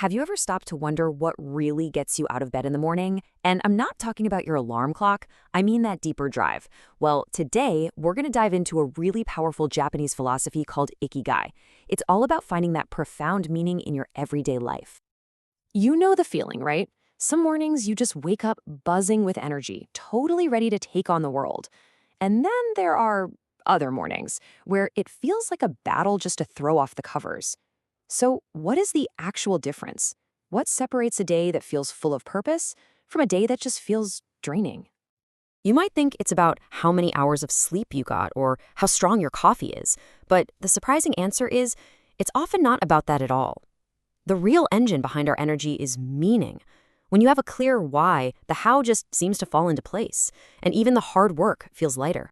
Have you ever stopped to wonder what really gets you out of bed in the morning? And I'm not talking about your alarm clock, I mean that deeper drive. Well, today, we're going to dive into a really powerful Japanese philosophy called Ikigai. It's all about finding that profound meaning in your everyday life. You know the feeling, right? Some mornings you just wake up buzzing with energy, totally ready to take on the world. And then there are other mornings where it feels like a battle just to throw off the covers. So, what is the actual difference? What separates a day that feels full of purpose from a day that just feels draining? You might think it's about how many hours of sleep you got or how strong your coffee is, but the surprising answer is it's often not about that at all. The real engine behind our energy is meaning. When you have a clear why, the how just seems to fall into place, and even the hard work feels lighter.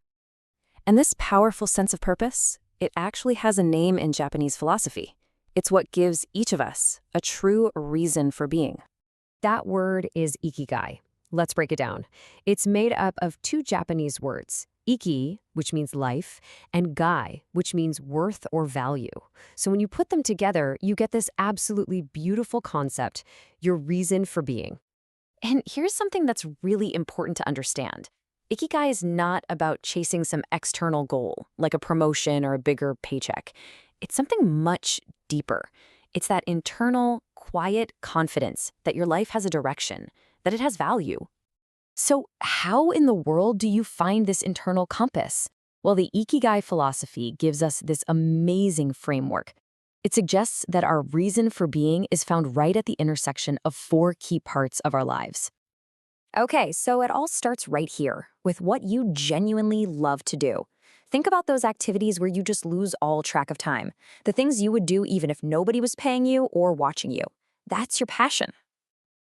And this powerful sense of purpose, it actually has a name in Japanese philosophy. It's what gives each of us a true reason for being. That word is Ikigai. Let's break it down. It's made up of two Japanese words, Iki, which means life, and Gai, which means worth or value. So when you put them together, you get this absolutely beautiful concept, your reason for being. And here's something that's really important to understand. Ikigai is not about chasing some external goal, like a promotion or a bigger paycheck. It's something much deeper. It's that internal, quiet confidence that your life has a direction, that it has value. So how in the world do you find this internal compass? Well, the Ikigai philosophy gives us this amazing framework. It suggests that our reason for being is found right at the intersection of four key parts of our lives. Okay, so it all starts right here, with what you genuinely love to do. Think about those activities where you just lose all track of time. The things you would do even if nobody was paying you or watching you. That's your passion.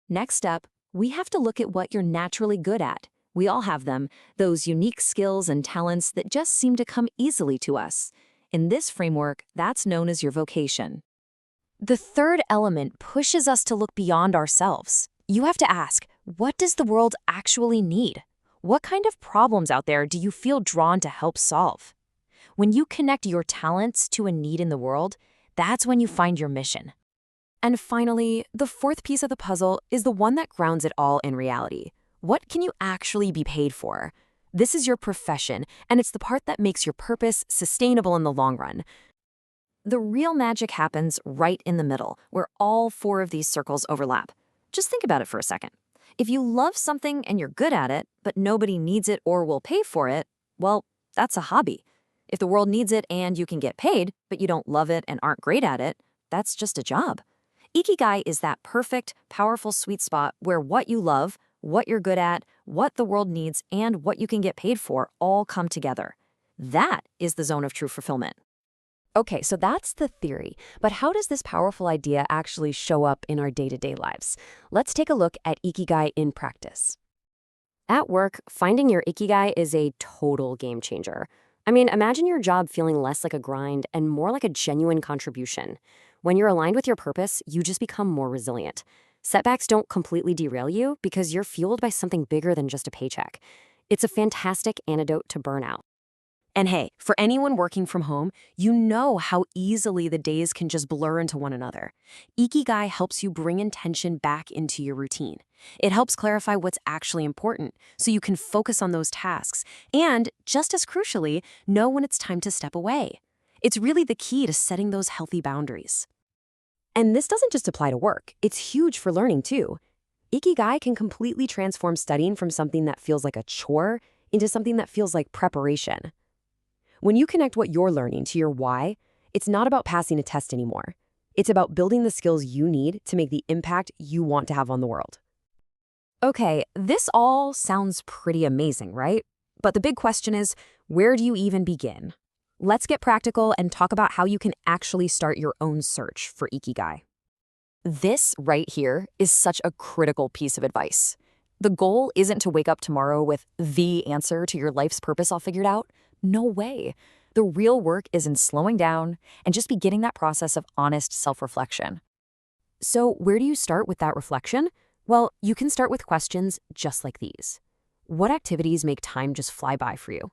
Next up, we have to look at what you're naturally good at. We all have them, those unique skills and talents that just seem to come easily to us. In this framework, that's known as your vocation. The third element pushes us to look beyond ourselves. You have to ask, what does the world actually need? What kind of problems out there do you feel drawn to help solve? When you connect your talents to a need in the world, that's when you find your mission. And finally, the fourth piece of the puzzle is the one that grounds it all in reality. What can you actually be paid for? This is your profession, and it's the part that makes your purpose sustainable in the long run. The real magic happens right in the middle, where all four of these circles overlap. Just think about it for a second. If you love something and you're good at it, but nobody needs it or will pay for it, well, that's a hobby. If the world needs it and you can get paid, but you don't love it and aren't great at it, that's just a job. Ikigai is that perfect, powerful sweet spot where what you love, what you're good at, what the world needs, and what you can get paid for all come together. That is the zone of true fulfillment. Okay, so that's the theory, but how does this powerful idea actually show up in our day-to-day lives? Let's take a look at Ikigai in practice. At work, finding your Ikigai is a total game changer. I mean, imagine your job feeling less like a grind and more like a genuine contribution. When you're aligned with your purpose, you just become more resilient. Setbacks don't completely derail you because you're fueled by something bigger than just a paycheck. It's a fantastic antidote to burnout. And hey, for anyone working from home, you know how easily the days can just blur into one another. Ikigai helps you bring intention back into your routine. It helps clarify what's actually important so you can focus on those tasks and, just as crucially, know when it's time to step away. It's really the key to setting those healthy boundaries. And this doesn't just apply to work. It's huge for learning too. Ikigai can completely transform studying from something that feels like a chore into something that feels like preparation. When you connect what you're learning to your why, it's not about passing a test anymore. It's about building the skills you need to make the impact you want to have on the world. Okay, this all sounds pretty amazing, right? But the big question is, where do you even begin? Let's get practical and talk about how you can actually start your own search for Ikigai. This right here is such a critical piece of advice. The goal isn't to wake up tomorrow with the answer to your life's purpose all figured out. No way. The real work is in slowing down and just beginning that process of honest self-reflection. So where do you start with that reflection? Well, you can start with questions just like these. What activities make time just fly by for you?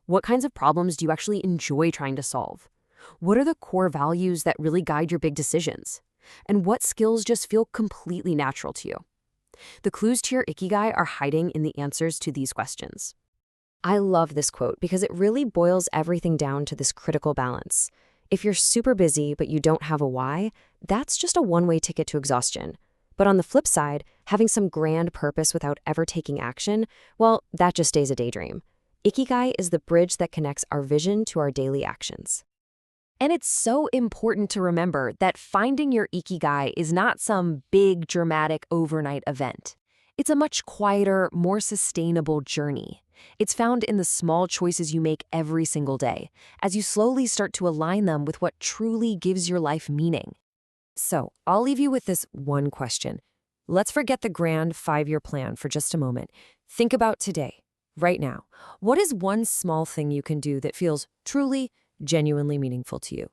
What kinds of problems do you actually enjoy trying to solve? What are the core values that really guide your big decisions? and what skills just feel completely natural to you. The clues to your Ikigai are hiding in the answers to these questions. I love this quote because it really boils everything down to this critical balance. If you're super busy but you don't have a why, that's just a one-way ticket to exhaustion. But on the flip side, having some grand purpose without ever taking action, well, that just stays a daydream. Ikigai is the bridge that connects our vision to our daily actions. And it's so important to remember that finding your Ikigai is not some big, dramatic overnight event. It's a much quieter, more sustainable journey. It's found in the small choices you make every single day, as you slowly start to align them with what truly gives your life meaning. So, I'll leave you with this one question. Let's forget the grand 5-year plan for just a moment. Think about today, right now. What is one small thing you can do that feels truly, genuinely meaningful to you?